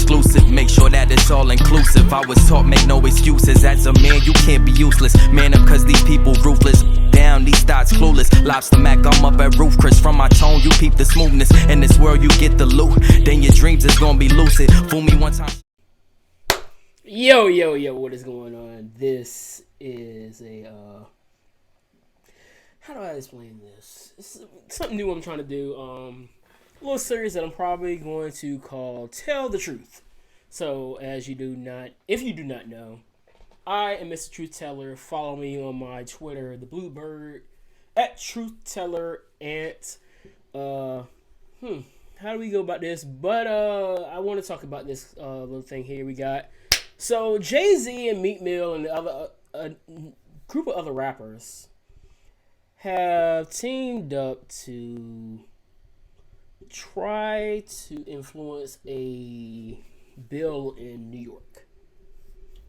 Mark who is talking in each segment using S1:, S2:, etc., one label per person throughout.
S1: exclusive. Make sure that it's all inclusive. I was taught make no excuses. As a man, you can't be useless. Man up cause these people ruthless. Down, these thoughts clueless. Lobster Mac, I'm up at roof. Chris, from my tone, you peep the smoothness. In this world, you get the loot. Then your dreams is gonna be lucid. Fool me one time.
S2: Yo, what is going on? This is a, how do I explain this? It's something new I'm trying to do. A little series that I'm probably going to call Tell the Truth. So, if you do not know, I am Mr. Truth Teller. Follow me on my Twitter, the Bluebird, at Truth Teller, how do we go about this? But, I want to talk about this, little thing here we got. So, Jay-Z and Meek Mill and the other, a group of other rappers have teamed up to try to influence a bill in New York.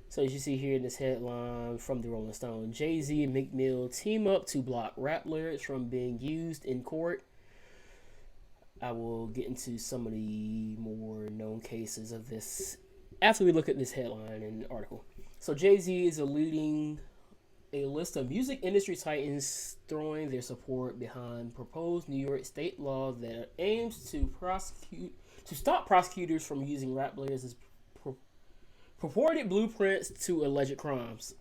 S2: So as you see here in this headline from the Rolling Stone, Jay-Z and Meek Mill team up to block rap lyrics from being used in court. I will get into some of the more known cases of this after we look at this headline and article. So Jay-Z is eluding a list of music industry titans throwing their support behind proposed New York state law that aims to stop prosecutors from using rap lyrics as purported blueprints to alleged crimes.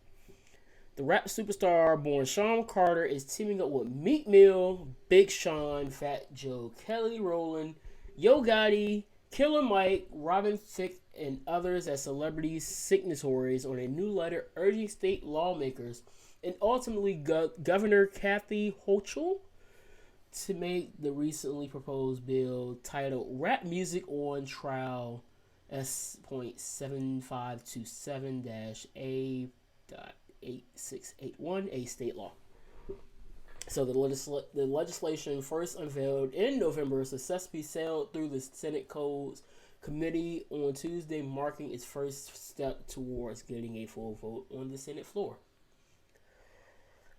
S2: The rap superstar born Sean Carter is teaming up with Meek Mill, Big Sean, Fat Joe, Kelly Rowland, Yo Gotti, Killer Mike, Robin Thicke, and others as celebrity signatories on a new letter urging state lawmakers and ultimately Governor Kathy Hochul to make the recently proposed bill titled Rap Music on Trial S.7527-A.8681 a state law. So the legislation first unveiled in November successfully sailed through the Senate Codes Committee on Tuesday, marking its first step towards getting a full vote on the Senate floor.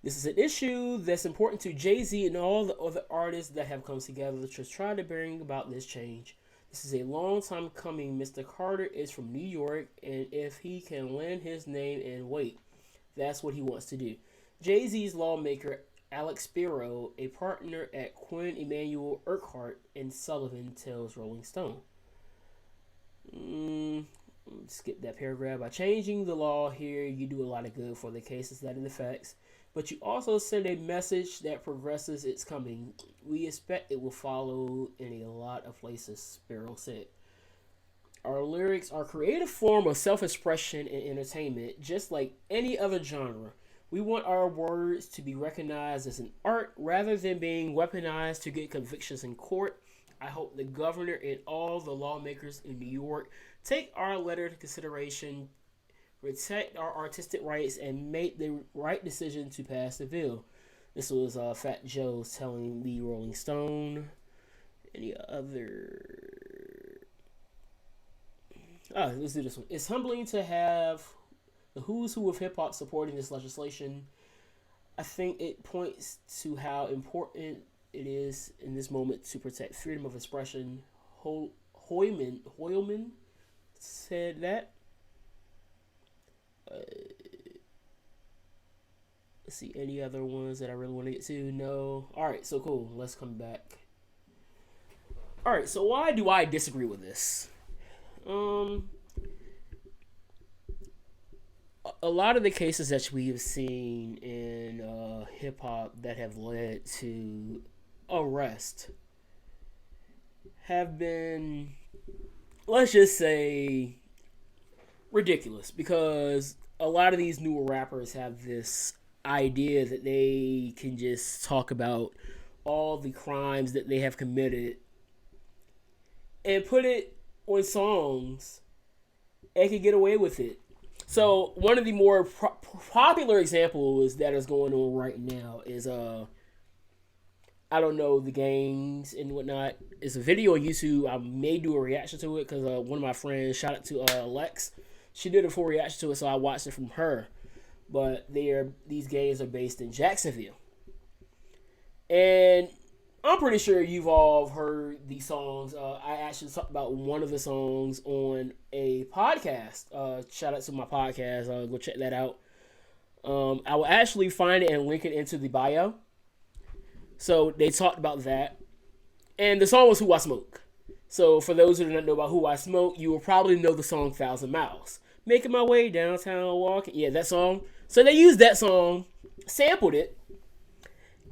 S2: This is an issue that's important to Jay-Z and all the other artists that have come together to try to bring about this change. This is a long time coming. Mr. Carter is from New York, and if he can lend his name and weight, that's what he wants to do. Jay-Z's lawmaker, Alex Spiro, a partner at Quinn Emanuel Urquhart and Sullivan, tells Rolling Stone. Skip that paragraph. By changing the law here, you do a lot of good for the cases that it affects, but you also send a message that progresses it's coming. We expect it will follow in a lot of places, Spiro said. Our lyrics are a creative form of self-expression and entertainment, just like any other genre. We want our words to be recognized as an art rather than being weaponized to get convictions in court. I hope the governor and all the lawmakers in New York take our letter into consideration, protect our artistic rights, and make the right decision to pass the bill. This was Fat Joe telling the Rolling Stone. Any other? Let's do this one. It's humbling to have the who's who of hip-hop supporting this legislation. I think it points to how important it is in this moment to protect freedom of expression. Hoylman said that. Let's see, any other ones that I really want to get to? No. Alright, so cool. Let's come back. Alright, so why do I disagree with this? A lot of the cases that we have seen in hip-hop that have led to arrest have been, let's just say, ridiculous, because a lot of these newer rappers have this idea that they can just talk about all the crimes that they have committed and put it on songs and can get away with it. So one of the more popular examples that is going on right now is I don't know, the gangs and whatnot. It's a video on YouTube. I may do a reaction to it because one of my friends, shout out to Lex, she did a full reaction to it, so I watched it from her. But these gangs are based in Jacksonville. And I'm pretty sure you've all heard these songs. I actually talked about one of the songs on a podcast. Shout out to my podcast. Go check that out. I will actually find it and link it into the bio. So they talked about that. And the song was Who I Smoke. So for those who do not know about Who I Smoke, you will probably know the song 1,000 Miles. Making my way downtown walking. Yeah, that song. So they used that song, sampled it,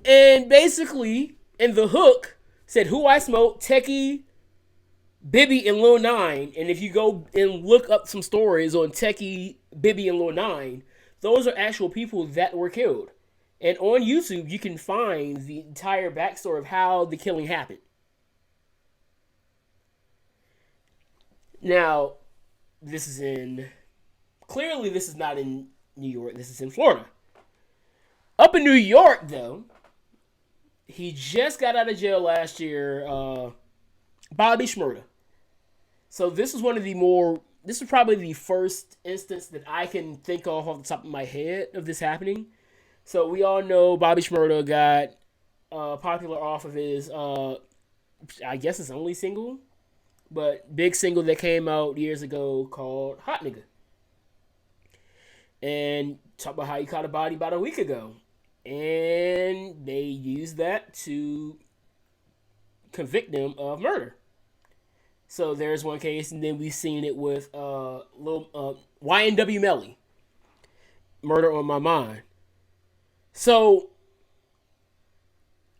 S2: and basically, in the hook, said Who I Smoke, Techie, Bibby, and Lil 9. And if you go and look up some stories on Techie, Bibby, and Lil 9, those are actual people that were killed. And on YouTube, you can find the entire backstory of how the killing happened. Now, this is clearly this is not in New York, this is in Florida. Up in New York, though, he just got out of jail last year, Bobby Shmurda. So this is this is probably the first instance that I can think of off the top of my head of this happening. So we all know Bobby Shmurda got popular off of his, I guess his only single, but big single that came out years ago called Hot Nigga. And talk about how he caught a body about a week ago. And they used that to convict him of murder. So there's one case, and then we've seen it with YNW Melly. Murder on My Mind. So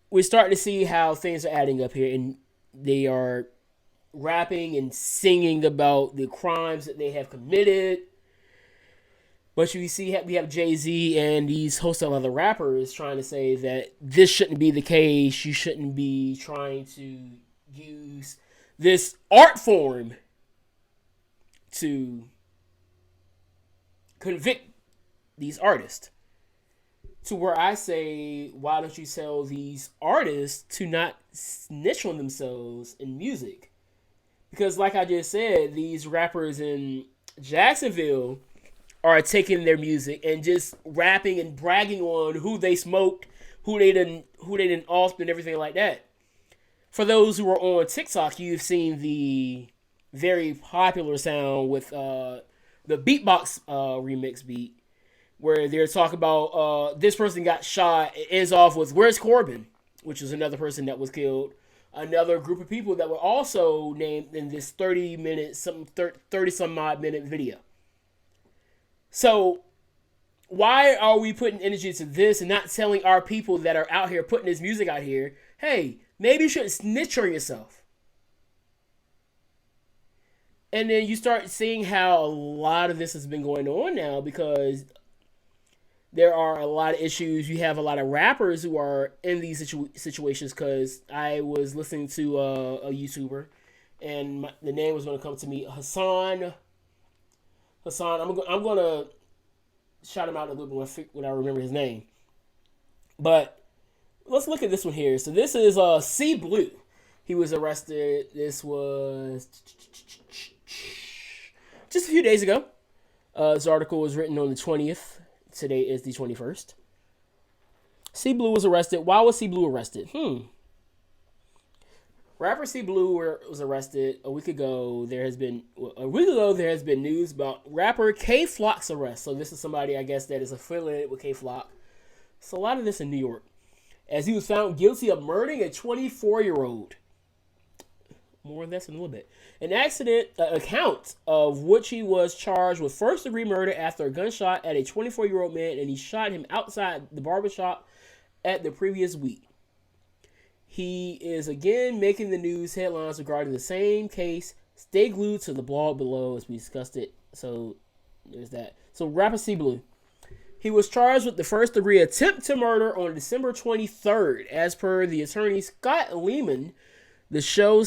S2: we're starting to see how things are adding up here, and they are rapping and singing about the crimes that they have committed. But you see, we have Jay-Z and these host of other rappers trying to say that this shouldn't be the case. You shouldn't be trying to use this art form to convict these artists. To where I say, why don't you tell these artists to not snitch on themselves in music? Because like I just said, these rappers in Jacksonville are taking their music and just rapping and bragging on who they smoked, who they didn't off and everything like that. For those who are on TikTok, you've seen the very popular sound with the beatbox remix beat, where they're talking about this person got shot. It ends off with "Where's Corbin," which is another person that was killed. Another group of people that were also named in this 30 some odd minute video. So why are we putting energy to this and not telling our people that are out here putting this music out here, hey, maybe you shouldn't snitch on yourself? And then you start seeing how a lot of this has been going on now, because there are a lot of issues. You have a lot of rappers who are in these situations, because I was listening to a YouTuber, and the name was going to come to me, Hassan, I'm going to shout him out a little bit when I remember his name. But let's look at this one here. So this is C Blue. He was arrested. This was just a few days ago. This article was written on the 20th. Today is the 21st. C Blue was arrested. Why was C Blue arrested? Rapper C Blue was arrested a week ago. There has been news about rapper K Flock's arrest. So this is somebody, I guess, that is affiliated with K Flock. So a lot of this in New York, as he was found guilty of murdering a 24-year-old. More on this in a little bit. An account of which he was charged with first-degree murder after a gunshot at a 24-year-old man, and he shot him outside the barbershop at the previous week. He is again making the news headlines regarding the same case. Stay glued to the blog below as we discussed it. So there's that. So rapper C Blue. He was charged with the first-degree attempt to murder on December 23rd. As per the attorney Scott Lehman, the show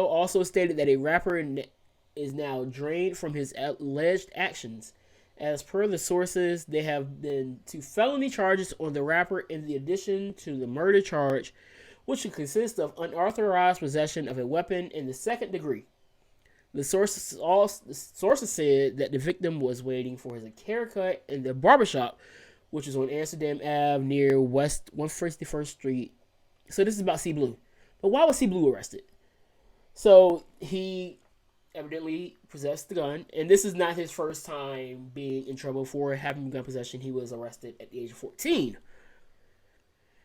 S2: also stated that a rapper is now drained from his alleged actions. As per the sources, there have been 2 felony charges on the rapper in addition to the murder charge, which consists of unauthorized possession of a weapon in the second degree. The sources said that the victim was waiting for his haircut in the barbershop, which is on Amsterdam Ave near West 151st Street, So this is about C Blue. But why was C Blue arrested? So he evidently possessed the gun, and this is not his first time being in trouble for having gun possession. He was arrested at the age of 14.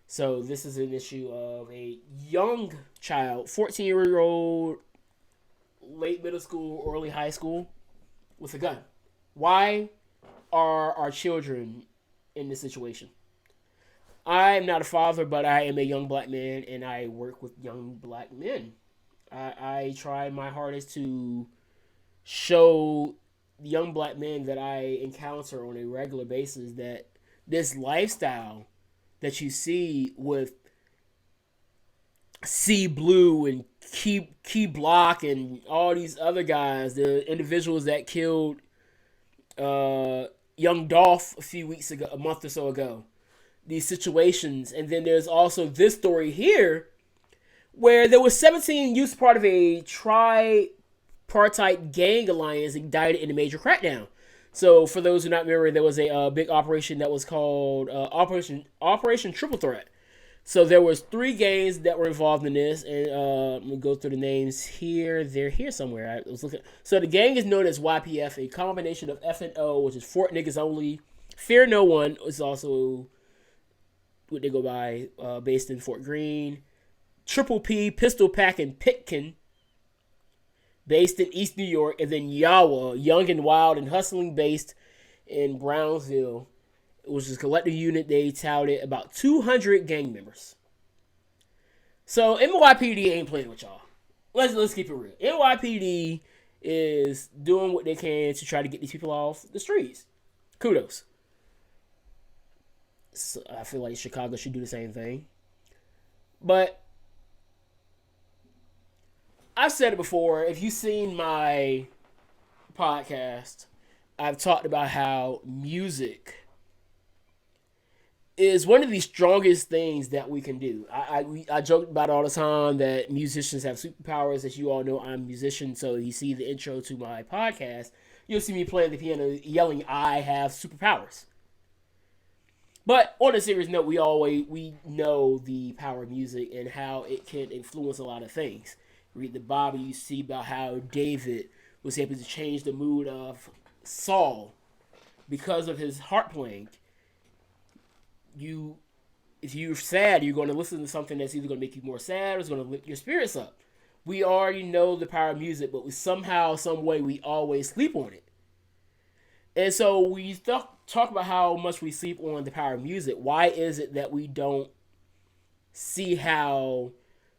S2: So this is an issue of a young child, 14-year-old, late middle school, early high school, with a gun. Why are our children in this situation? I am not a father, but I am a young black man, and I work with young black men. I try my hardest to show young black men that I encounter on a regular basis that this lifestyle that you see with C Blue and Key Block and all these other guys, the individuals that killed young Dolph a month or so ago, these situations. And then there's also this story here where there was 17 youth part of a tripartite gang alliance indicted in a major crackdown. So for those who not remember, there was a big operation that was called Operation Triple Threat. So there was 3 gangs that were involved in this, and I'm gonna go through the names here. They're here somewhere. I was looking. So the gang is known as YPF, a combination of F and O, which is Fort Niggas Only. Fear No One is also what they go by, based in Fort Greene. Triple P, Pistol Pack, and Pitkin, based in East New York. And then Yawa, Young and Wild and Hustling, based in Brownsville, which is a collective unit. They touted about 200 gang members. So NYPD ain't playing with y'all. Let's keep it real. NYPD is doing what they can to try to get these people off the streets. Kudos. So I feel like Chicago should do the same thing. But I've said it before. If you've seen my podcast, I've talked about how music is one of the strongest things that we can do. I joke about it all the time that musicians have superpowers. As you all know, I'm a musician, so you see the intro to my podcast, you'll see me playing the piano, yelling, "I have superpowers." But on a serious note, we know the power of music and how it can influence a lot of things. Read the Bible, you see about how David was able to change the mood of Saul because of his harp playing. If you're sad, you're going to listen to something that's either going to make you more sad or it's going to lift your spirits up. We already know the power of music, but somehow, some way, we always sleep on it. And so we talk about how much we sleep on the power of music. Why is it that we don't see how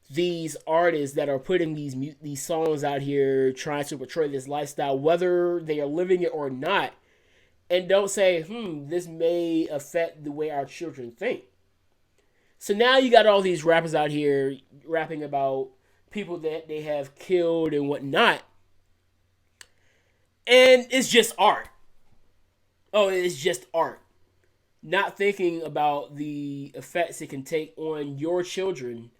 S2: these artists that are putting these songs out here trying to portray this lifestyle, whether they are living it or not, and don't say, this may affect the way our children think? So now you got all these rappers out here rapping about people that they have killed and whatnot, and it's just art. Oh, it's just art. Not thinking about the effects it can take on your children.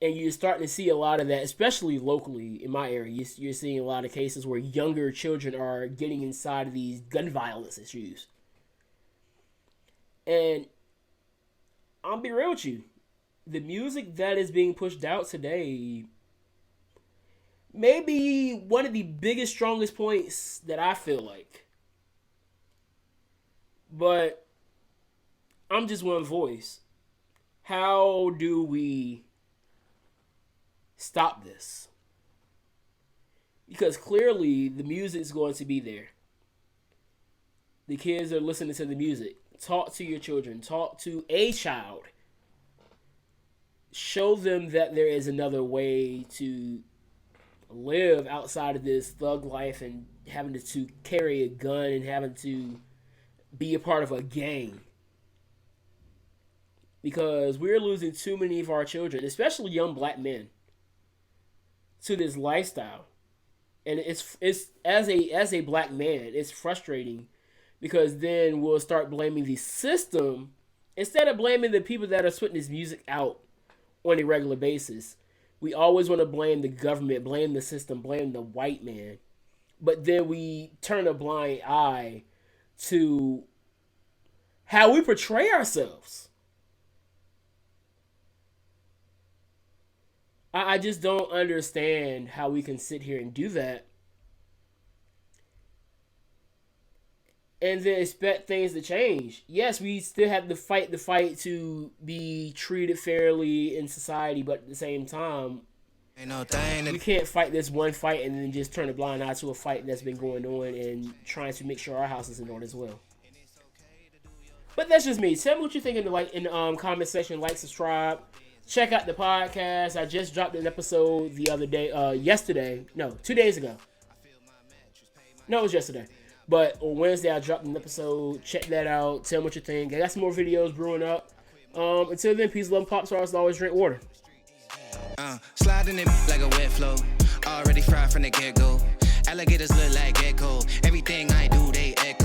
S2: And you're starting to see a lot of that, especially locally in my area. You're seeing a lot of cases where younger children are getting inside of these gun violence issues. And I'll be real with you. The music that is being pushed out today may be one of the biggest, strongest points that I feel like. But I'm just one voice. How do we stop this? Because clearly the music is going to be there. The kids are listening to the music. Talk to your children. Talk to a child. Show them that there is another way to live outside of this thug life and having to carry a gun and having to be a part of a gang. Because we're losing too many of our children, especially young black men, to this lifestyle. And it's as a black man, it's frustrating because then we'll start blaming the system instead of blaming the people that are putting this music out on a regular basis. We always want to blame the government, blame the system, blame the white man. But then we turn a blind eye to how we portray ourselves. I just don't understand how we can sit here and do that and then expect things to change. Yes, we still have to fight the fight to be treated fairly in society, but at the same time, we can't fight this one fight and then just turn a blind eye to a fight that's been going on and trying to make sure our house is in order as well. But that's just me. Tell me what you think in the comment section. Like, subscribe, check out the podcast. I just dropped an episode the other day, yesterday. No, 2 days ago. No, it was yesterday. But on Wednesday, I dropped an episode. Check that out. Tell me what you think. I got some more videos brewing up. Until then, peace, love, and pop stars. Always drink water.
S3: Sliding it like a wet flow. Already fried from the get-go. Alligators look like gecko. Everything I do, they echo.